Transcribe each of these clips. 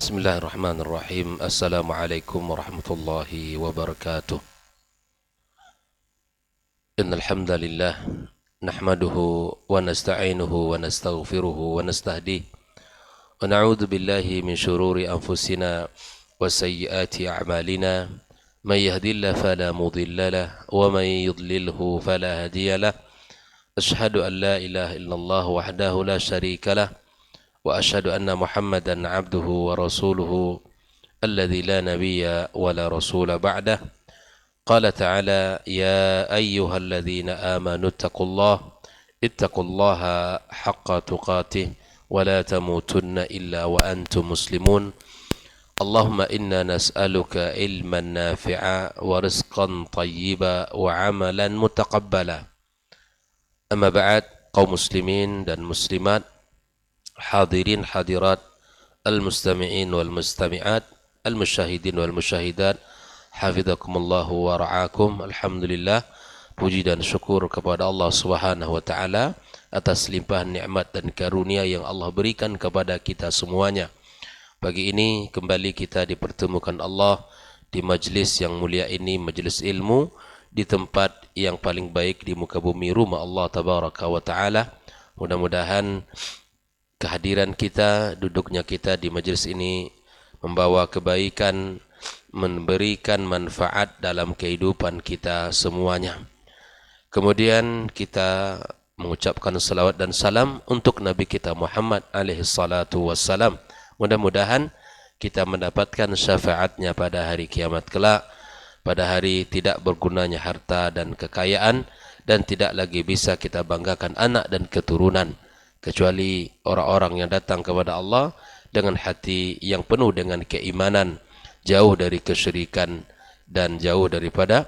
Bismillahirrahmanirrahim. Assalamualaikum warahmatullahi wabarakatuh. Innal hamdalillah nahmaduhu wa nasta'inuhu wa nastaghfiruhu wa nastahdihi wa na'udzu billahi min shururi anfusina wa sayyiati a'malina. May yahdihillahu fala mudilla lahu wa may yudlilhu fala hadiya lahu. Asyhadu an la ilaha illallah wahdahu la syarika lahu wa asyhadu anna Muhammadan abduhu wa rasuluhu alladzi la nabiyya wa la rasula ba'dah. Qala ta'ala ya ayyuhalladzina amanu ittaqullaha haqqa tuqatih wa la tamutunna illa wa antum muslimun. Allahumma inna nas'aluka ilman nafi'a wa rizqan tayyiba wa amalan mutaqabbala. Amma ba'd, kaum muslimin dan muslimat, hadirin hadirat, al-mustami'in wal mustami'at, al-musyahidin wal musyahidat, hafizakumullahu wa ra'akum. Alhamdulillah, puji dan syukur kepada Allah Subhanahu wa taala atas limpahan nikmat dan karunia yang Allah berikan kepada kita semuanya. Pagi ini kembali kita dipertemukan Allah di majlis yang mulia ini, majlis ilmu, di tempat yang paling baik di muka bumi, rumah Allah tabaraka wa taala. Mudah-mudahan kehadiran kita, duduknya kita di majlis ini membawa kebaikan, memberikan manfaat dalam kehidupan kita semuanya. Kemudian kita mengucapkan salawat dan salam untuk Nabi kita Muhammad alaihi salatu wassalam. Mudah-mudahan kita mendapatkan syafaatnya pada hari kiamat kelak, pada hari tidak bergunanya harta dan kekayaan, dan tidak lagi bisa kita banggakan anak dan keturunan, kecuali orang-orang yang datang kepada Allah dengan hati yang penuh dengan keimanan, jauh dari kesyirikan dan jauh daripada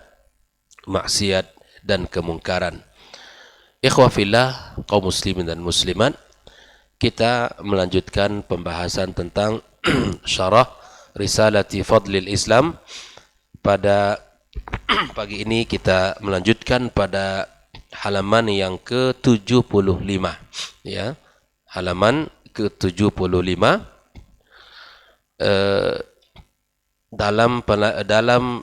maksiat dan kemungkaran. Ikhwah fillah, kaum muslimin dan muslimat, kita melanjutkan pembahasan tentang syarah Risalati Fadlil Islam. Pada pagi ini kita melanjutkan pada halaman yang ke-75, ya. Halaman ke-75, dalam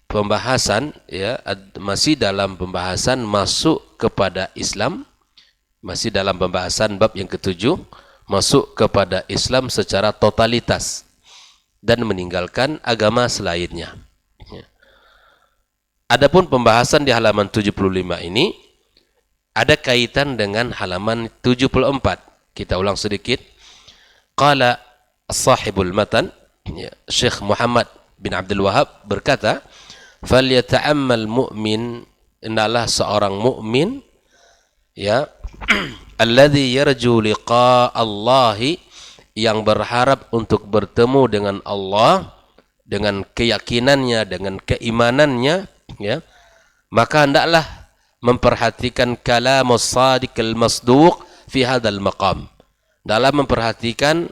pembahasan, ya, masih dalam pembahasan masuk kepada Islam, masih dalam pembahasan bab yang ke-7, masuk kepada Islam secara totalitas dan meninggalkan agama selainnya. Adapun pembahasan di halaman 75 ini ada kaitan dengan halaman 74. Kita ulang sedikit. Qala sahibul matan, Syekh Muhammad bin Abdul Wahab berkata, "Falyata'ammal mu'min, hendaklah seorang mukmin, ya, alladzi yarju liqa Allahi, yang berharap untuk bertemu dengan Allah dengan keyakinannya, dengan keimanannya, ya, maka hendaklah memperhatikan kalamus sadiqil masduq fi hadzal maqam." Dalam memperhatikan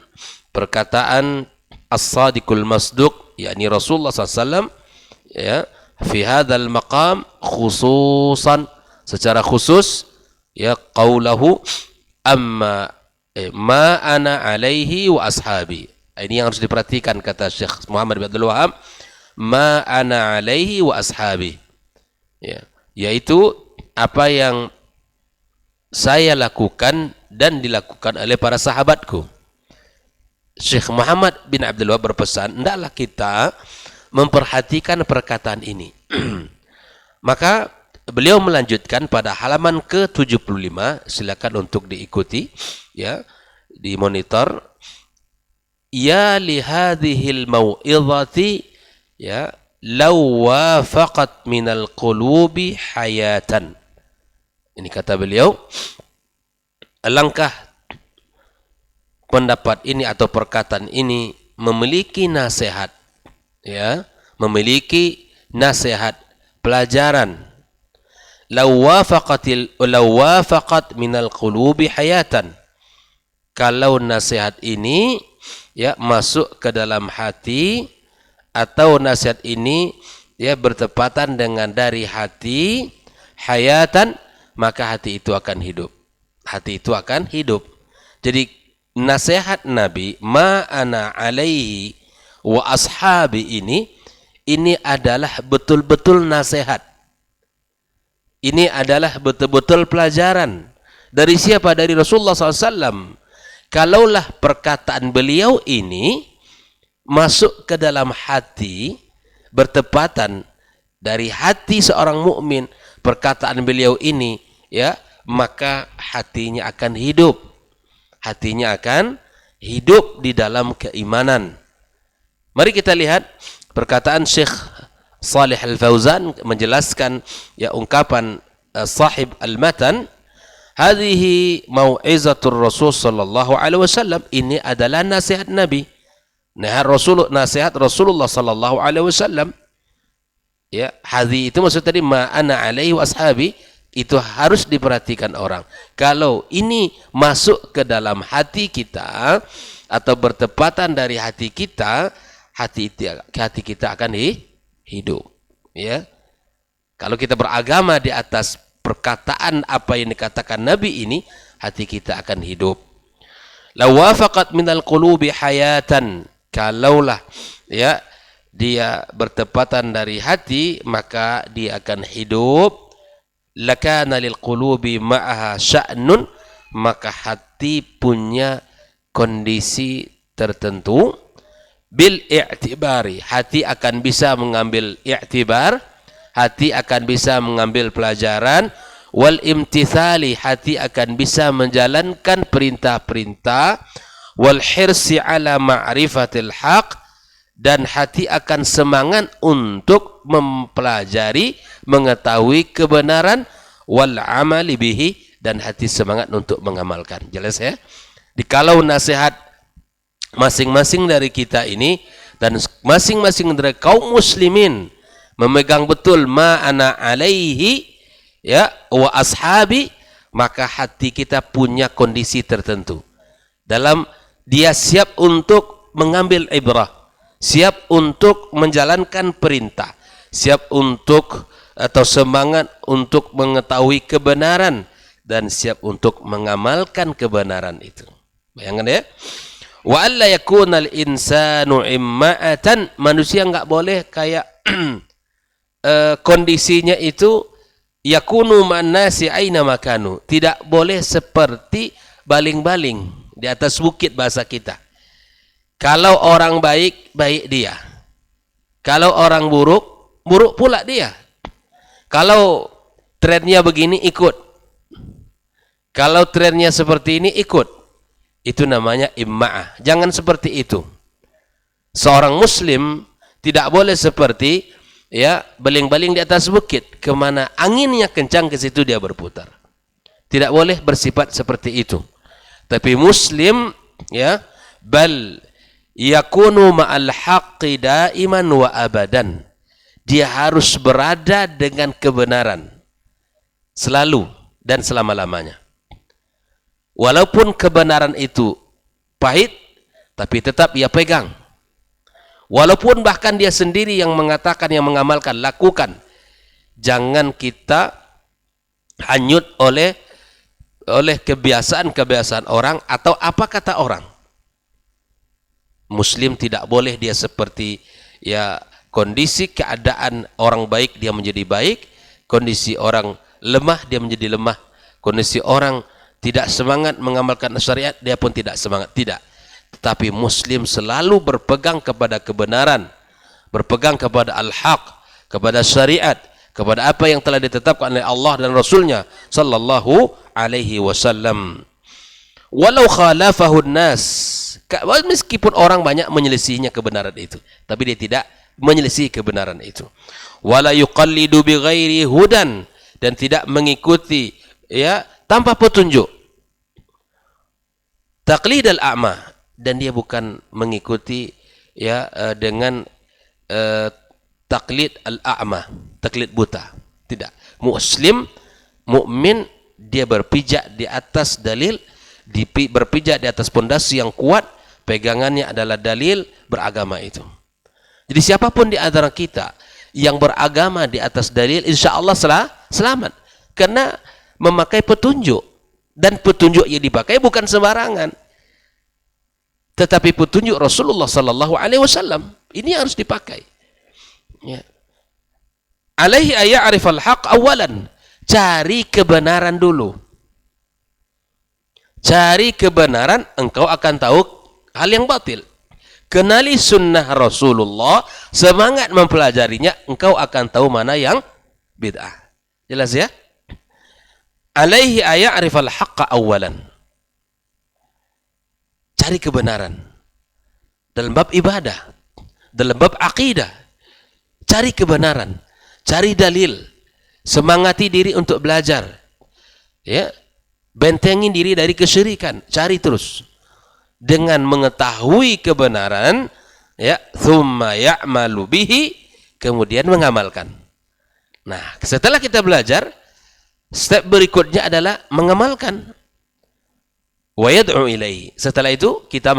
perkataan as-sadiqul masduq, yakni Rasulullah SAW, ya, fi hadzal maqam khususan, secara khusus, ya, qaulahu amma ma ana alaihi wa ashabi. Ini yang harus diperhatikan, kata Syekh Muhammad bin Abdul Wahab, ma ana alaihi wa ashabi, ya, yaitu apa yang saya lakukan dan dilakukan oleh para sahabatku. Syekh Muhammad bin Abdul Wahab berpesan, hendaklah kita memperhatikan perkataan ini. Maka beliau melanjutkan pada halaman ke-75, silakan untuk diikuti, ya, di monitor. Ya li hadhil mau'izati, ya, law wafaqat minal qulubi hayatan. Ini kata beliau, alangkah pendapat ini atau perkataan ini memiliki nasihat, ya, memiliki nasihat, pelajaran. Law wafaqat minal qulubi hayatan. Kalau nasihat ini, ya, masuk ke dalam hati, atau nasihat ini, ya, bertepatan dengan dari hati, hayatan, maka hati itu akan hidup. Hati itu akan hidup. Jadi nasihat Nabi ma ana alaihi wa ashabi ini adalah betul-betul nasihat. Ini adalah betul-betul pelajaran. Dari siapa? Dari Rasulullah SAW. Kalaulah perkataan beliau ini masuk ke dalam hati, bertepatan dari hati seorang mukmin, perkataan beliau ini, ya, maka hatinya akan hidup. Hatinya akan hidup di dalam keimanan. Mari kita lihat perkataan Syekh Shalih Al-Fauzan menjelaskan ya ungkapan sahib al-matan, hadhihi mau'izatur Rasul sallallahu alaihi wasallam, ini adalah nasihat Nabi. Nasihat Rasulullah sallallahu alaihi wasallam. Ya, hadhi itu maksud tadi ma ana alaihi wa ashabi, itu harus diperhatikan orang. Kalau ini masuk ke dalam hati kita atau bertepatan dari hati kita, hati kita akan hidup. Ya, kalau kita beragama di atas perkataan apa yang dikatakan Nabi ini, hati kita akan hidup. La wafaqat minal qulubi hayatan, kalaulah ya dia bertepatan dari hati, maka dia akan hidup. Lakana lil qulubi ma'aha sya'nun, maka hati punya kondisi tertentu. Bil i'tibari, hati akan bisa mengambil i'tibar, hati akan bisa mengambil pelajaran. Wal imtithali, hati akan bisa menjalankan perintah-perintah. Wal hirsi ala ma'rifatil haq, dan hati akan semangat untuk mempelajari, mengetahui kebenaran. Wal amali bihi, dan hati semangat untuk mengamalkan. Jelas ya? Dikalau nasihat masing-masing dari kita ini dan masing-masing dari kaum muslimin memegang betul ma ana alaihi ya wa ashabi, maka hati kita punya kondisi tertentu. Dalam dia siap untuk mengambil ibrah, siap untuk menjalankan perintah, siap untuk atau semangat untuk mengetahui kebenaran, dan siap untuk mengamalkan kebenaran itu. Bayangkan ya. Wa alla yakuna al-insanu imma'atan, manusia enggak boleh kayak kondisinya itu yakunu ma'nasi aina makanu, tidak boleh seperti baling-baling di atas bukit bahasa kita. Kalau orang baik, baik dia. Kalau orang buruk, buruk pula dia. Kalau trennya begini, ikut. Kalau trennya seperti ini, ikut. Itu namanya imma'ah. Jangan seperti itu. Seorang muslim tidak boleh seperti ya baling-baling di atas bukit, kemana anginnya kencang ke situ dia berputar. Tidak boleh bersifat seperti itu. Tapi muslim ya bal yakunu ma'al haqqi daiman wa abadan. Dia harus berada dengan kebenaran selalu dan selama-lamanya. Walaupun kebenaran itu pahit, tapi tetap ia pegang. Walaupun bahkan dia sendiri yang mengatakan, yang mengamalkan, lakukan. Jangan kita hanyut oleh kebiasaan-kebiasaan orang atau apa kata orang. Muslim tidak boleh dia seperti ya kondisi keadaan orang baik dia menjadi baik, kondisi orang lemah dia menjadi lemah, kondisi orang tidak semangat mengamalkan syariat, dia pun tidak semangat. Tidak. Tetapi muslim selalu berpegang kepada kebenaran, berpegang kepada al-haq, kepada syariat, kepada apa yang telah ditetapkan oleh Allah dan Rasulnya sallallahu alaihi wasallam. Walau khalafahu nas, meskipun orang banyak menyelisihinya kebenaran itu, tapi dia tidak menyelisih kebenaran itu. Wala yuqallidu bighairi hudan, dan tidak mengikuti ya tanpa petunjuk. Taqlid al-a'ma, dan dia bukan mengikuti ya dengan taklid al-a'ma, taklid buta. Tidak. Muslim, mukmin, dia berpijak di atas dalil, berpijak di atas pondasi yang kuat, pegangannya adalah dalil beragama itu. Jadi siapapun di antara kita yang beragama di atas dalil, insya Allah selamat. Karena memakai petunjuk, dan petunjuk yang dipakai bukan sembarangan. tetapi petunjuk Rasulullah sallallahu alaihi wasallam. Ini harus dipakai. Ya. Alaihi aya'rifal haq awalan. Cari kebenaran dulu. Cari kebenaran, engkau akan tahu hal yang batil. Kenali sunnah Rasulullah, semangat mempelajarinya, engkau akan tahu mana yang bid'ah. Jelas ya? Alaihi aya'rifal haqqa awalan. Cari kebenaran. Dalam bab ibadah, dalam bab akidah, cari kebenaran, cari dalil, semangati diri untuk belajar. Ya, bentengi diri dari kesyirikan, cari terus. Dengan mengetahui kebenaran, ya, thumma ya'malu bihi, kemudian mengamalkan. Nah, setelah kita belajar, step berikutnya adalah mengamalkan. Wa yad'u ilaihi. Setelah itu kita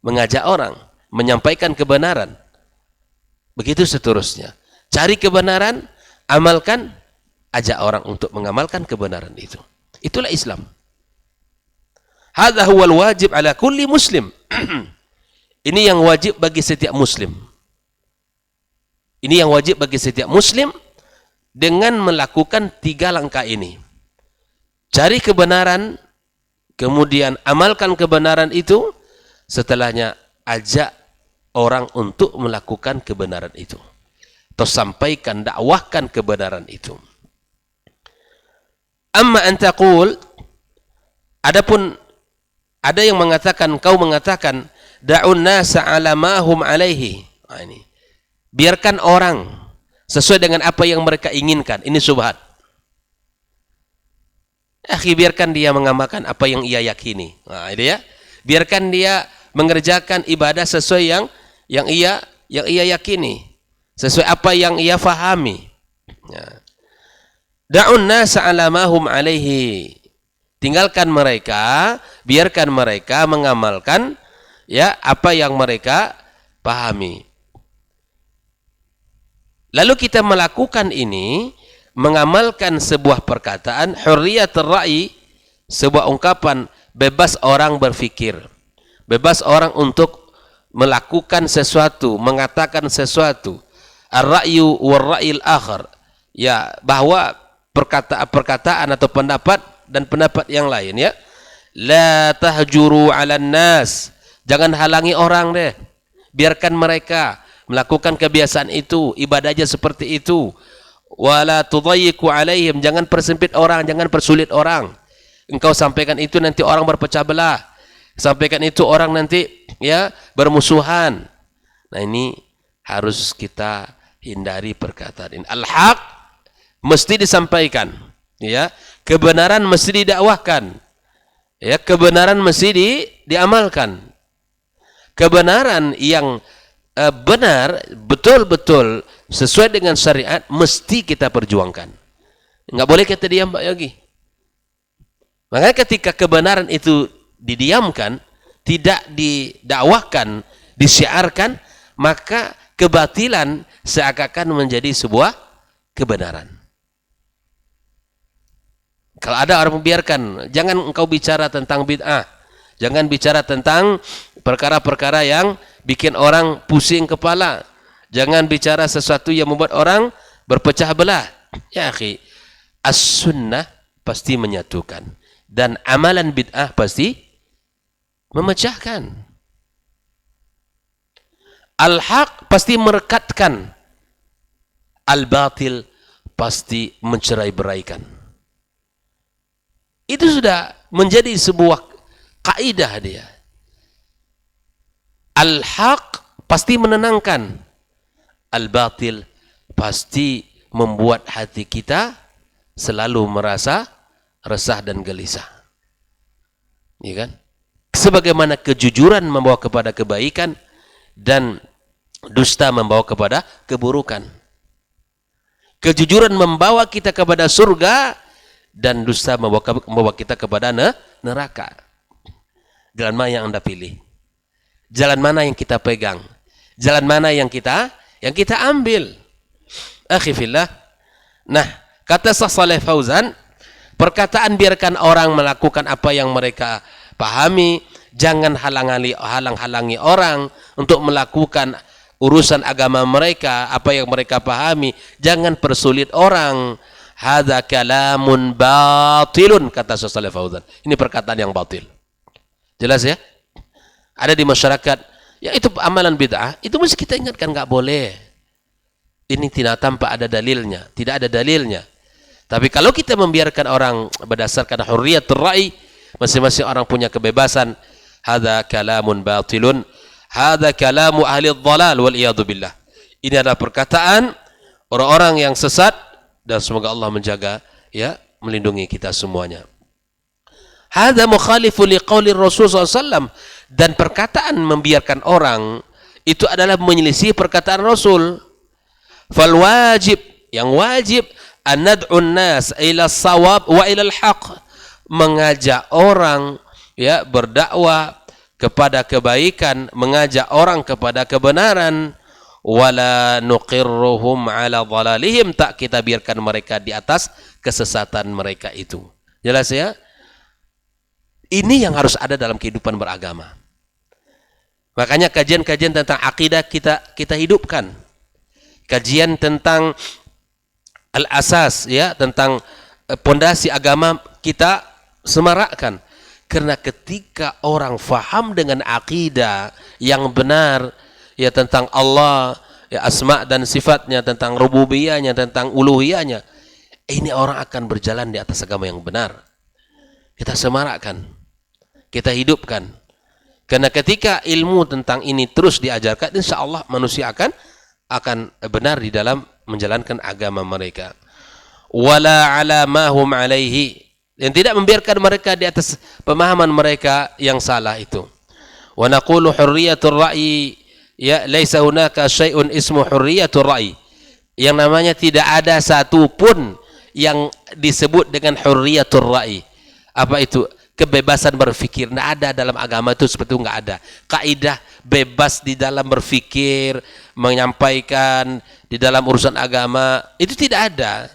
mengajak orang, menyampaikan kebenaran. Begitu seterusnya. Cari kebenaran, amalkan, ajak orang untuk mengamalkan kebenaran itu. Itulah Islam. Hadza huwal wajib ala kulli muslim. Ini yang wajib bagi setiap muslim. Ini yang wajib bagi setiap muslim dengan melakukan 3 langkah ini. Cari kebenaran, kemudian amalkan kebenaran itu, setelahnya ajak orang untuk melakukan kebenaran itu. Atau sampaikan, dakwahkan kebenaran itu. Amma an taqul, adapun ada yang mengatakan, kau mengatakan, da'un nasa ala ma hum alaihi. Nah, ini. Biarkan orang sesuai dengan apa yang mereka inginkan. Ini syubhat. Biarkan dia mengamalkan apa yang ia yakini. Nah, itu ya. Biarkan dia mengerjakan ibadah sesuai yang ia yakini, sesuai apa yang ia fahami. Ya. Da'un nasa ala ma hum alaihi. Tinggalkan mereka, biarkan mereka mengamalkan ya apa yang mereka pahami. Lalu kita melakukan ini, mengamalkan sebuah perkataan, hurriyatul ra'yi, sebuah ungkapan, bebas orang berfikir, bebas orang untuk melakukan sesuatu, mengatakan sesuatu. Ar-ra'yu war-ra'yil akhar, ya, bahwa perkataan atau pendapat dan pendapat yang lain, ya. La tahjuru 'alan nas, jangan halangi orang deh, biarkan mereka melakukan kebiasaan itu, ibadahnya seperti itu. Wala tudayyiqu 'alaihim, jangan persempit orang, jangan persulit orang. Engkau sampaikan itu nanti orang berpecah belah. Sampaikan itu orang nanti ya bermusuhan. Nah, ini harus kita hindari perkataan ini. Al-haq mesti disampaikan, ya. Kebenaran mesti didakwahkan. Ya, kebenaran mesti diamalkan. Kebenaran yang benar, betul-betul sesuai dengan syariat, mesti kita perjuangkan. Enggak boleh kita diam, Pak Yogi. Makanya ketika kebenaran itu didiamkan, tidak didakwahkan, disiarkan, maka kebatilan seakan-akan menjadi sebuah kebenaran. Kalau ada orang membiarkan, jangan engkau bicara tentang bid'ah, jangan bicara tentang perkara-perkara yang bikin orang pusing kepala. Jangan bicara sesuatu yang membuat orang berpecah belah. Ya akhi, as-sunnah pasti menyatukan. Dan amalan bid'ah pasti memecahkan. Al-haq pasti merekatkan. Al-batil pasti mencerai-beraikan. Itu sudah menjadi sebuah kaidah dia. Al-haq pasti menenangkan. Al-batil pasti membuat hati kita selalu merasa resah dan gelisah. Ya kan? Sebagaimana kejujuran membawa kepada kebaikan dan dusta membawa kepada keburukan. Kejujuran membawa kita kepada surga dan dusta membawa kita kepada neraka. Jalan mana yang Anda pilih? Jalan mana yang kita pegang? Jalan mana yang kita ambil? Akhi fillah. Nah, kata Syekh Shalih Fauzan, perkataan biarkan orang melakukan apa yang mereka pahami, jangan halang-halangi orang untuk melakukan urusan agama mereka, apa yang mereka pahami. Jangan persulit orang. Hadza kalamun batilun, kata Syekh Shalih Fauzan. Ini perkataan yang batil. Jelas ya? Ada di masyarakat, ya itu amalan bid'ah, itu mesti kita ingatkan, nggak boleh. Ini tidak tanpa ada dalilnya, tidak ada dalilnya. Tapi kalau kita membiarkan orang berdasarkan hurriyatul ra'i, masing-masing orang punya kebebasan, hadza kalamun batilun, hadza kalamu ahli dhalal wal iyadu billah. Ini adalah perkataan orang-orang yang sesat, dan semoga Allah menjaga, ya, melindungi kita semuanya. Hadza mukhalifu liqauli Rasul SAW, dan perkataan membiarkan orang itu adalah menyelisih perkataan Rasul. Fal wajib, yang wajib, an nad'un nas ila shawab wa ila al-haq, mengajak orang, ya, berdakwah kepada kebaikan, mengajak orang kepada kebenaran. Wala nuqirruhum ala dhalalihim, tak kita biarkan mereka di atas kesesatan mereka itu. Jelas ya? Ini yang harus ada dalam kehidupan beragama. Makanya kajian-kajian tentang akidah kita hidupkan. Kajian tentang al-asas, ya, tentang pondasi agama kita semarakkan. Karena ketika orang faham dengan akidah yang benar, ya, tentang Allah, ya, asma dan sifatnya, tentang rububiyahnya, tentang uluhiyahnya, ini orang akan berjalan di atas agama yang benar. Kita semarakkan, kita hidupkan. Karena ketika ilmu tentang ini terus diajarkan, insya Allah manusia akan benar di dalam menjalankan agama mereka. Wala ala ma hum alaihi, yang tidak membiarkan mereka di atas pemahaman mereka yang salah itu. Wa naqulu hurriyatur ra'yi, ya, laisa hunaka syai'un ismu hurriyatur ra'i. Yang namanya tidak ada satu pun yang disebut dengan hurriyatur ra'i. Apa itu? Kebebasan berfikir. Tidak ada dalam agama itu, seperti itu, nggak ada. Kaidah bebas di dalam berfikir, menyampaikan di dalam urusan agama, itu tidak ada.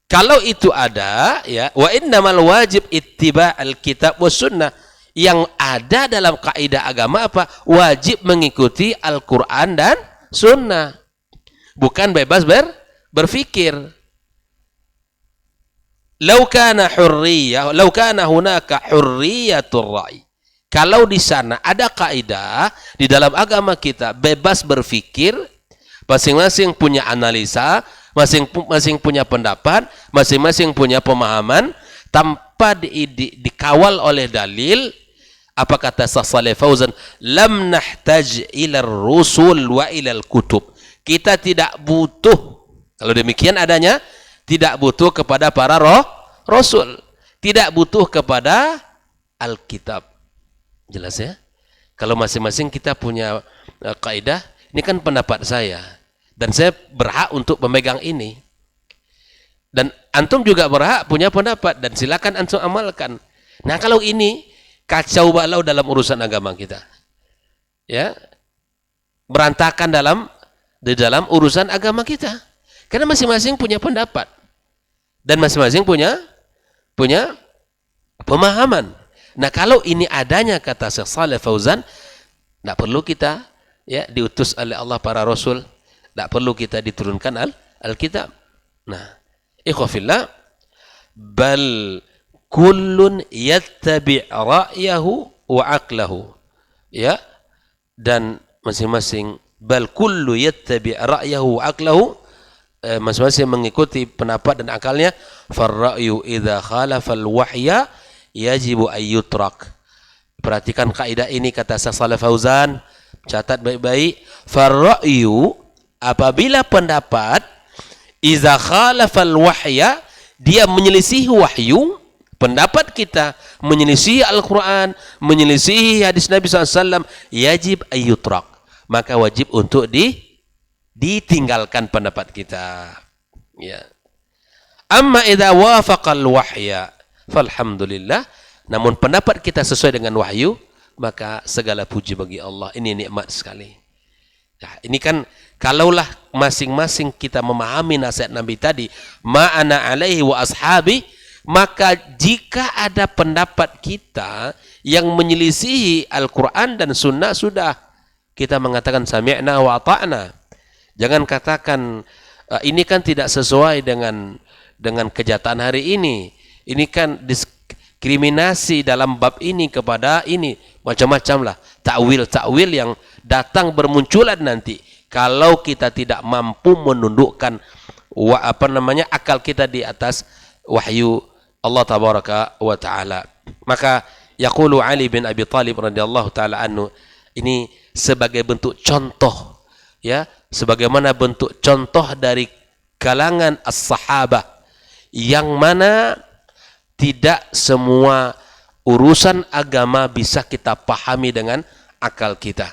Kalau itu ada, ya, wa innamal wajib ittiba'al kitab was sunnah. Yang ada dalam kaidah agama apa? Wajib mengikuti Al-Quran dan Sunnah. Bukan bebas berfikir. Lau kana hunaka hurriyatur ra'i. Kalau di sana ada kaidah di dalam agama kita bebas berfikir, masing-masing punya analisa, masing-masing punya pendapat, masing-masing punya pemahaman, tanpa dikawal oleh dalil. Apa kata Syekh Shalih Fauzan? Lam nahtaj ila rusul wa ila kutub. Kita tidak butuh, kalau demikian adanya, tidak butuh kepada para rasul, tidak butuh kepada Alkitab. Jelas ya? Kalau masing-masing kita punya kaidah, ini kan pendapat saya, dan saya berhak untuk memegang ini. Dan antum juga berhak punya pendapat, dan silakan antum amalkan. Nah, kalau ini kacau balau dalam urusan agama kita, ya, berantakan di dalam urusan agama kita, karena masing-masing punya pendapat dan masing-masing punya pemahaman. Nah, kalau ini adanya, kata Syekh Shalih Fauzan, tidak perlu kita, ya, diutus oleh Allah para rasul, tidak perlu kita diturunkan Alkitab. Nah, ikhwafillah, bal kullun yattabi' ra'yahu wa aqlahu, ya, dan masing-masing, bal kullu yattabi' ra'yahu wa aqlahu, masing-masing mengikuti pendapat dan akalnya. Farra'yu idza khalafa al-wahya yajibu ayyutrak. Perhatikan kaidah ini, kata Syekh Shalih Fauzan, catat baik-baik. Farra'yu, apabila pendapat, idza khalafa al-wahya, dia menyelisih wahyu, pendapat kita menyelisih Al-Quran, menyelisih hadis Nabi SAW, yajib ayyutrak, maka wajib untuk ditinggalkan pendapat kita, ya. Amma idza wafaqal wahya falhamdulillah, namun pendapat kita sesuai dengan wahyu, maka segala puji bagi Allah. Ini nikmat sekali. Nah, ini kan kalaulah masing-masing kita memahami nasihat Nabi tadi, ma'ana alaihi wa ashabi, Maka jika ada pendapat kita yang menyelisihi Al-Quran dan Sunnah, sudah kita mengatakan sami'na wa ata'na. Jangan katakan ini kan tidak sesuai dengan kenyataan hari ini. Ini kan diskriminasi dalam bab ini kepada ini. Macam-macam lah. Takwil-takwil yang datang bermunculan nanti. Kalau kita tidak mampu menundukkan akal kita di atas wahyu Allah tabaraka wa ta'ala. Maka yaqulu Ali bin Abi Thalib radhiyallahu taala anhu, ini sebagai bentuk contoh, ya, sebagaimana bentuk contoh dari kalangan as-sahabah yang mana tidak semua urusan agama bisa kita pahami dengan akal kita.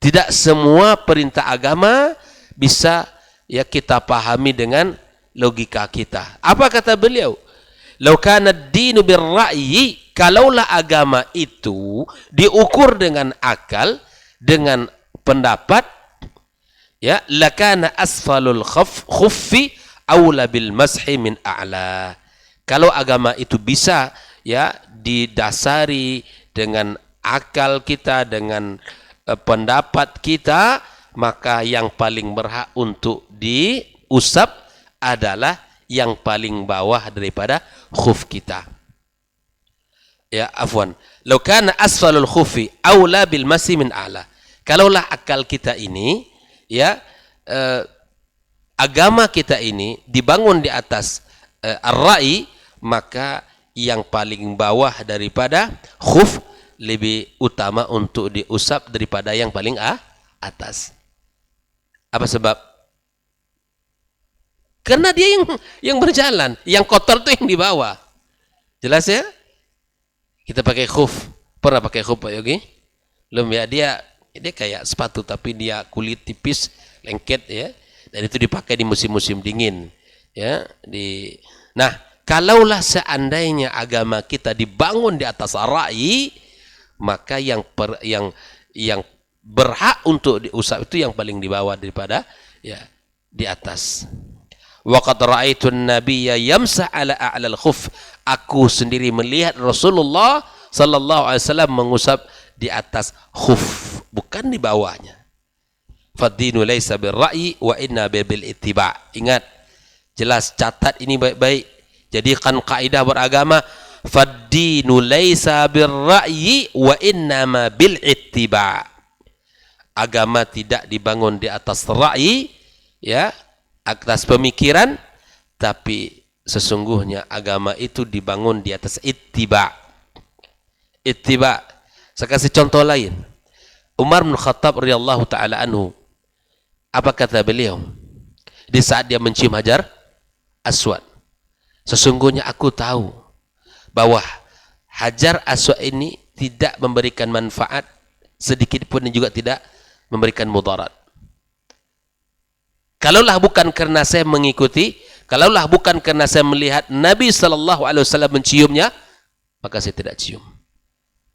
Tidak semua perintah agama bisa ya kita pahami dengan logika kita. Apa kata beliau? Lau kana ad-dinu bir-ra'yi, kalaulah agama itu diukur dengan akal, dengan pendapat, ya, lakana asfalul khuffi aula bil mashi min a'la. Kalau agama itu bisa ya didasari dengan akal kita, dengan pendapat kita, maka yang paling berhak untuk diusap adalah yang paling bawah daripada khuf kita. Ya, afwan. Lau kana asfalul khufi aula bil masi min a'la. Kalaulah akal kita ini, ya, agama kita ini dibangun di atas ar-ra'i, maka yang paling bawah daripada khuf lebih utama untuk diusap daripada yang paling atas. Apa sebab? Karena dia yang berjalan, yang kotor itu yang di bawah. Jelas ya? Kita pakai khuf. Pernah pakai khuf Pak Yogi? Belum ya? Dia kayak sepatu tapi dia kulit tipis, lengket ya. Dan itu dipakai di musim-musim dingin. Ya, Nah, kalaulah seandainya agama kita dibangun di atas ra'i, maka yang berhak untuk diusap itu yang paling di bawah daripada ya di atas. Wa qad ra'aitu an-nabiyya yamsah ala a'lal khuf. Aku sendiri melihat Rasulullah sallallahu alaihi wasallam mengusap di atas khuf, bukan di bawahnya. Fad-dinu laisa bir-ra'yi wa inna bil ittiba'. Ingat, jelas, catat ini baik-baik. Jadikan kaidah beragama, fad-dinu laisa bir-ra'yi wa inna bil ittiba'. Agama tidak dibangun di atas ra'yi, ya, atas pemikiran, tapi sesungguhnya agama itu dibangun di atas ittiba. Ittiba. Saya kasih contoh lain. Umar bin Khattab radhiyallahu taala anhu, apa kata beliau di saat dia mencium Hajar Aswad? Sesungguhnya aku tahu bahwa Hajar Aswad ini tidak memberikan manfaat sedikit pun dan juga tidak memberikan mudarat. Kalaulah bukan karena saya mengikuti, kalaulah bukan karena saya melihat Nabi sallallahu alaihi wasallam menciumnya, maka saya tidak cium.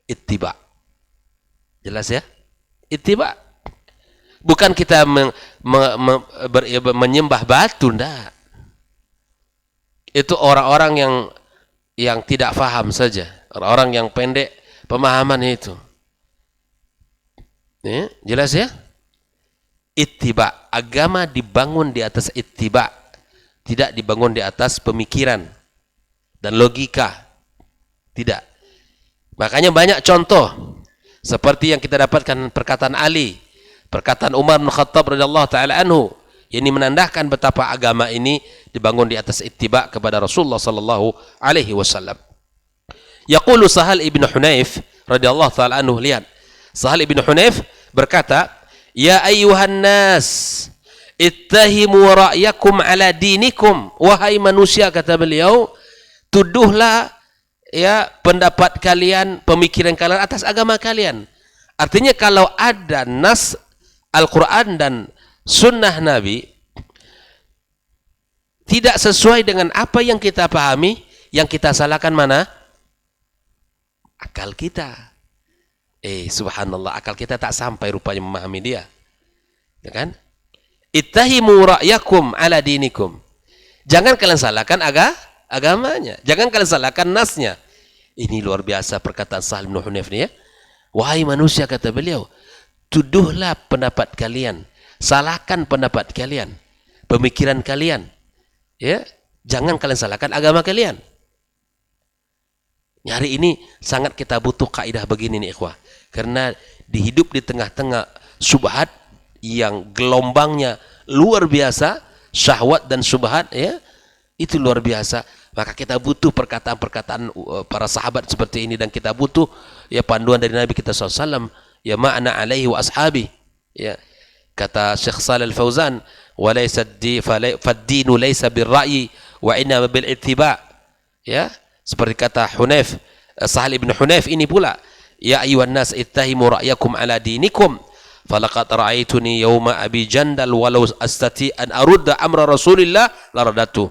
Ittiba. Jelas ya? Ittiba. Bukan kita menyembah batu, enggak. Itu orang-orang yang tidak faham saja, orang-orang yang pendek pemahaman itu. Ya, jelas ya? Ittiba. Agama dibangun di atas ittiba, tidak dibangun di atas pemikiran dan logika. Tidak. Makanya banyak contoh seperti yang kita dapatkan perkataan Ali, perkataan Umar bin Khattab radhiyallahu taala anhu, ini menandakan betapa agama ini dibangun di atas ittiba kepada Rasulullah sallallahu alaihi wasallam. Yaqulu Sahal ibn Hunayf radhiyallahu taala anhu, lihat, Sahal ibn Hunayf berkata, ya ayyuhan nas, ittahimu ra'yakum ala dinikum. Wahai manusia, kata beliau, tuduhlah ya pendapat kalian, pemikiran kalian atas agama kalian. Artinya kalau ada nas Al-Quran dan sunnah Nabi tidak sesuai dengan apa yang kita pahami, yang kita salahkan mana? Akal kita. Subhanallah, akal kita tak sampai rupanya memahami dia. Ya kan? Ittahimu ra'yakum ala dinikum. Jangan kalian salahkan agamanya. Jangan kalian salahkan nasnya. Ini luar biasa perkataan Sahal bin Hunayf ini ya. Wahai manusia, kata beliau, tuduhlah pendapat kalian, salahkan pendapat kalian, pemikiran kalian, ya, jangan kalian salahkan agama kalian. Hari ini sangat kita butuh kaidah begini nih ikhwah, karena dihidup di tengah-tengah syubhat yang gelombangnya luar biasa, syahwat dan syubhat, ya, itu luar biasa. Maka kita butuh perkataan-perkataan para sahabat seperti ini, dan kita butuh ya panduan dari Nabi kita SAW, ya ma'ana alaihi wa ashabi. Ya, kata Syekh Shalih Al-Fauzan, wa laysa fad-dinu laysa bir-ra'yi wa inna bil ittiba'. Ya, seperti kata Hunayf, Sahal ibn Hunayf ini pula, ya ayyuhan nas ittahimu ra'yakum ala dinikum falaqad ra'aituni yawma abi jandal walau astati an arudda amra Rasulillah laradatu.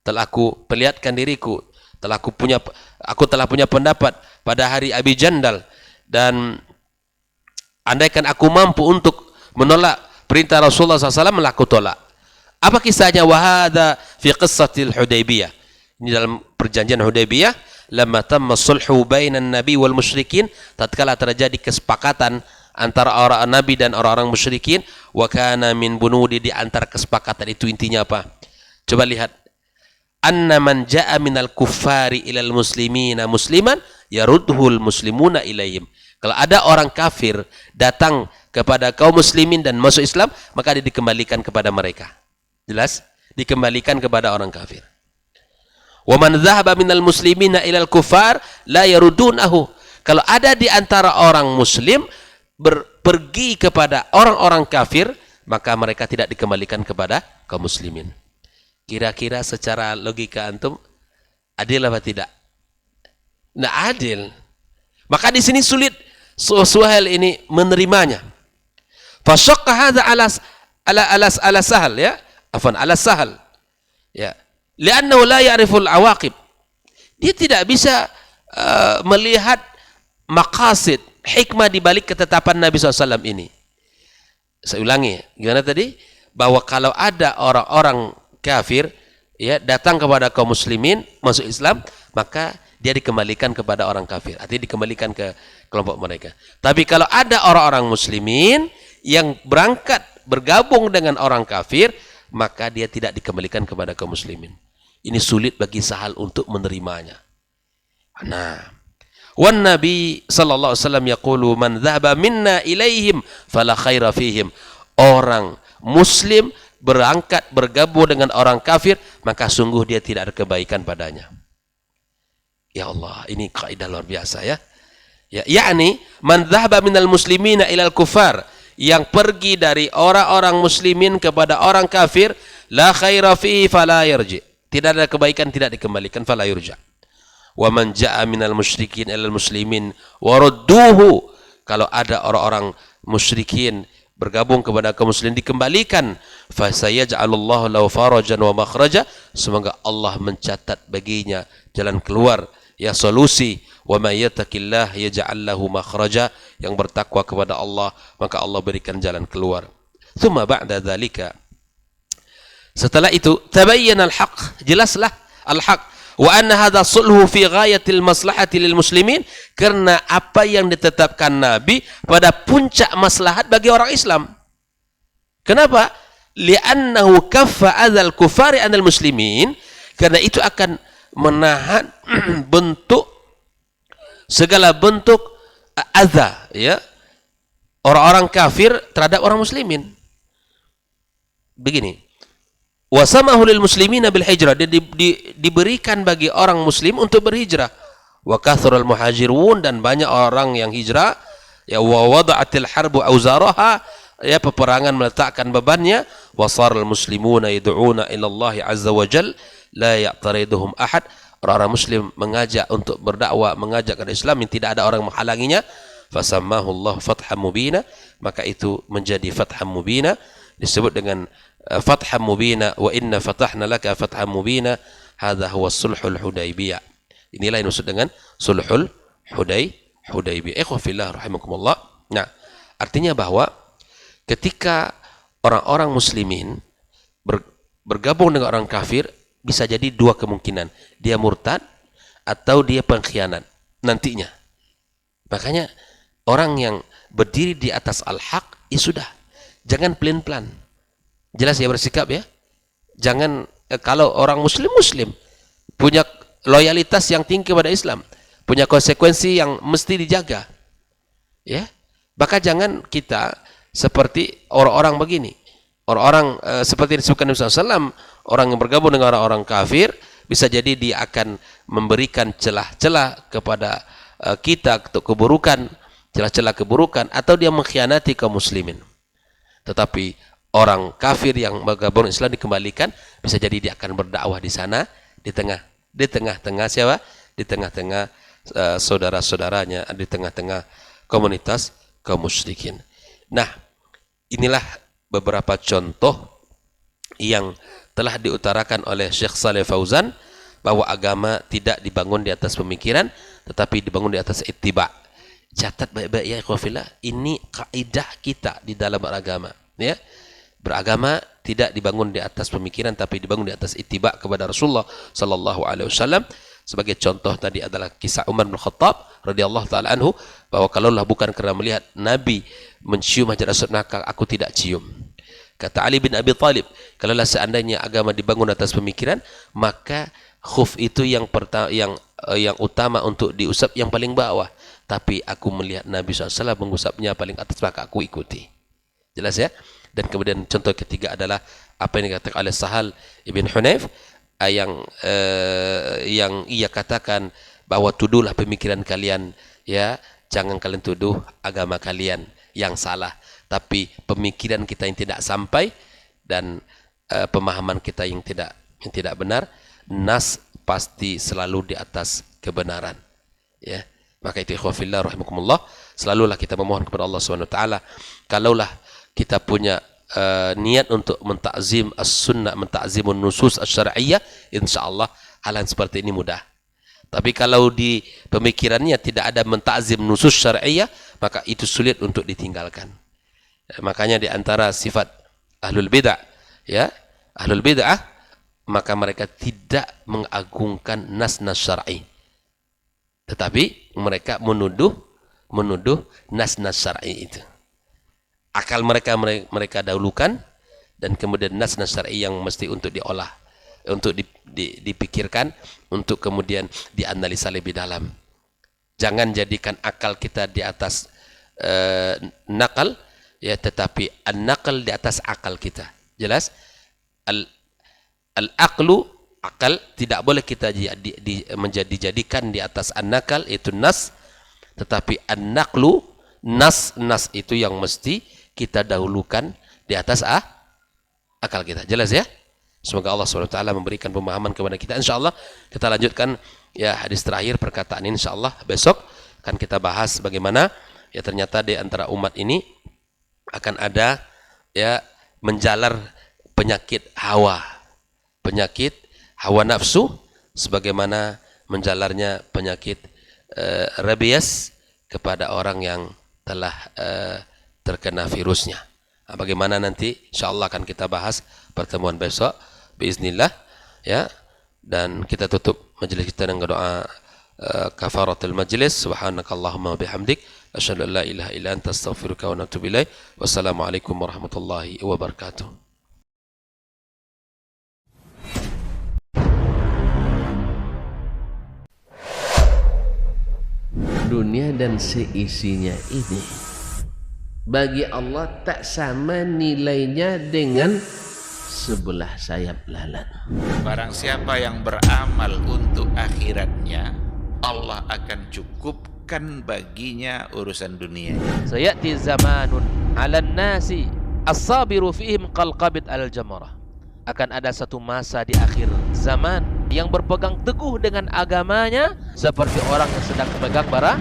Telah aku perlihatkan diriku, aku telah punya pendapat pada hari Abi Jandal, dan andaikan aku mampu untuk menolak perintah Rasulullah SAW, aku tolak. Apa kisahnya? Wahada fi qissatil Hudaybiyah. Ini dalam perjanjian Hudaybiyah, lamma tamma sulhu bainan nabi wal musyrikin, tatkala terjadi kesepakatan antara orang nabi dan orang-orang musyrikin, wa kana min bunudi, di antara kesepakatan itu intinya apa? Coba lihat. Anna man ja'a minal kuffari ilal muslimina musliman yarudhul muslimuna ilaihim. Kalau ada orang kafir datang kepada kaum muslimin dan masuk Islam, maka dia dikembalikan kepada mereka. Jelas? Dikembalikan kepada orang kafir. Wa man dhahaba minal muslimina ilal kuffar la yarudunahu. Kalau ada di antara orang muslim pergi kepada orang-orang kafir, maka mereka tidak dikembalikan kepada kaum muslimin. Kira-kira secara logika antum adil apa tidak? Nah, adil. Maka di sini sulit Suhail ini menerimanya. Fasyaqqa hadza ala Sahal, ya. Afwan, ala Sahal. Ya. Li'annahu la ya'riful awaqib. Dia tidak bisa melihat maqasid, hikmah di balik ketetapan Nabi SAW ini. Saya ulangi, gimana tadi? Bahwa kalau ada orang-orang kafir ya datang kepada kaum muslimin masuk Islam, maka dia dikembalikan kepada orang kafir, artinya dikembalikan ke kelompok mereka. Tapi kalau ada orang-orang muslimin yang berangkat bergabung dengan orang kafir, maka dia tidak dikembalikan kepada kaum muslimin. Ini sulit bagi Sahal untuk menerimanya. Nah, wan Nabi sallallahu alaihi wasallam yaqulu man dhahaba minna ilaihim fala khaira fihim. Orang muslim berangkat bergabung dengan orang kafir, maka sungguh dia tidak ada kebaikan padanya. Ya Allah, ini kaidah luar biasa ya. Ya, yakni man dhahaba minal muslimina ilal kufar, yang pergi dari orang-orang muslimin kepada orang kafir, la khaira fihi fala yarji. Tidak ada kebaikan, tidak dikembalikan, fala yurja. Wa man jaa minal musyrikin ilal muslimin warudduhu. Kalau ada orang-orang musyrikin bergabung kepada kaum muslim, dikembalikan, fa sayaj'alullahu lahu farajan wa makhraja, semoga Allah mencatat baginya jalan keluar, ya solusi. Wa may yattaqillah yaj'al lahu makhraja, yang bertakwa kepada Allah maka Allah berikan jalan keluar. Tsumma ba'da dzalika, setelah itu, tabayyana al-haq, jelaslah al-haq. Wa anna hadha sulhu fi ghayatil maslahati lil muslimin, karena apa yang ditetapkan Nabi pada puncak maslahat bagi orang Islam. Kenapa? Li'annahu kaffa adzal kufari anil muslimin, karena itu akan menahan segala bentuk adza, ya, orang-orang kafir terhadap orang muslimin. Begini, wasamahu lil muslimina bil hijrah, dia diberikan bagi orang muslim untuk berhijrah. Wa kathural muhajirun, dan banyak orang yang hijrah. Ya, wa wada'atil harbu auzaraha, ya, peperangan meletakkan bebannya. Wa saral muslimuna yad'una ila Allah azza wa jal la ya'tariduhum ahad. Orang-orang muslim mengajak untuk berdakwah, mengajak ke Islam yang tidak ada orang menghalanginya. Fasammahu Allah fatham mubina, maka itu menjadi fatham mubina, disebut dengan fatham mubina. Wa inna fatahna laka fatham mubina, hadza huwa sulhul Hudaybiyah. Inilah yang dimaksud dengan sulhul Hudaybiyah. Ikhwah fillah rahimakumullah. Nah, artinya bahwa ketika orang-orang muslimin bergabung dengan orang kafir, bisa jadi dua kemungkinan. Dia murtad atau dia pengkhianat nantinya. Makanya orang yang berdiri di atas al-haq, ya sudah. Jangan pelan-pelan. Jelas ya bersikap ya. Jangan, kalau orang muslim punya loyalitas yang tinggi kepada Islam, punya konsekuensi yang mesti dijaga. Ya. Maka jangan kita seperti orang-orang begini. Orang-orang seperti yang disebutkan Nabi SAW, orang yang bergabung dengan orang-orang kafir, bisa jadi dia akan memberikan celah-celah kepada kita untuk keburukan, celah-celah keburukan, atau dia mengkhianati kaum muslimin. Tetapi orang kafir yang bergabung Islam dikembalikan, bisa jadi dia akan berdakwah di sana, di tengah-tengah siapa? Di tengah-tengah saudara-saudaranya, di tengah-tengah komunitas kaum musyrikin. Nah, inilah beberapa contoh yang telah diutarakan oleh Syekh Saleh Fauzan, bahwa agama tidak dibangun di atas pemikiran, tetapi dibangun di atas ittiba. Catat baik-baik ya ikhwafillah, ini kaidah kita di dalam beragama, ya. Beragama tidak dibangun di atas pemikiran, tapi dibangun di atas ittiba kepada Rasulullah sallallahu alaihi wasallam. Sebagai contoh tadi adalah kisah Umar bin Khattab radhiyallahu taala anhu, bahwa kalaulah bukan kerana melihat Nabi mencium Hajar Aswad, maka aku tidak cium. Kata Ali bin Abi Thalib, kalaulah seandainya agama dibangun atas pemikiran, maka khuf itu yang utama untuk diusap yang paling bawah. Tapi aku melihat Nabi SAW mengusapnya paling atas, maka aku ikuti. Jelas ya? Dan kemudian contoh ketiga adalah apa yang dikatakan oleh Sahal ibn Hunayf, yang ia katakan bahwa tuduhlah pemikiran kalian, ya, jangan kalian tuduh agama kalian yang salah, tapi pemikiran kita yang tidak sampai dan pemahaman kita yang tidak benar, nas pasti selalu di atas kebenaran, ya. Maka itu ikhwafillah rahimakumullah, selalulah kita memohon kepada Allah Subhanahu wa taala, kalaulah kita punya niat untuk mentakzim as-sunnah, mentakzimun nusus asy-syar'iyyah, insyaallah hal yang seperti ini mudah. Tapi kalau di pemikirannya tidak ada mentakzim nusus syar'iyyah, maka itu sulit untuk ditinggalkan. Makanya di antara sifat ahlul bid'ah, ya, ahlul bid'ah, maka mereka tidak mengagungkan nas-nas syar'i, tetapi mereka menuduh nas-nas syar'i itu. Akal mereka dahulukan, dan kemudian nas-nas syar'i yang mesti untuk diolah, untuk dipikirkan, untuk kemudian dianalisa lebih dalam. Jangan jadikan akal kita di atas nakal, ya, tetapi an-naqal di atas akal kita. Jelas? Al-aqlu, akal, tidak boleh kita menjadikan di atas an-naqal, itu nas, tetapi an-naqlu, nas itu yang mesti kita dahulukan di atas akal kita. Jelas ya? Semoga Allah SWT memberikan pemahaman kepada kita. InsyaAllah kita lanjutkan ya hadis terakhir perkataan ini. InsyaAllah besok akan kita bahas bagaimana ya ternyata di antara umat ini akan ada ya menjalar penyakit hawa nafsu, sebagaimana menjalarnya penyakit rabies kepada orang yang telah terkena virusnya. Nah, bagaimana nanti insyaallah akan kita bahas pertemuan besok biiznillah, ya. Dan kita tutup majelis kita dengan doa kafaratul majlis. Subhanakallahumma bihamdik asyhadu an la ilaha illa anta astaghfiruka wa atubu ilaik. Wassalamualaikum warahmatullahi wabarakatuh. Dunia dan seisinya ini bagi Allah tak sama nilainya dengan sebelah sayap lalat. Barang siapa yang beramal untuk akhiratnya, Allah akan cukupkan baginya urusan dunia. Sayati zamanun 'alan nasi as-sabiru fihim qalqabit al-jamarah. Akan ada satu masa di akhir zaman yang berpegang teguh dengan agamanya seperti orang yang sedang memegang bara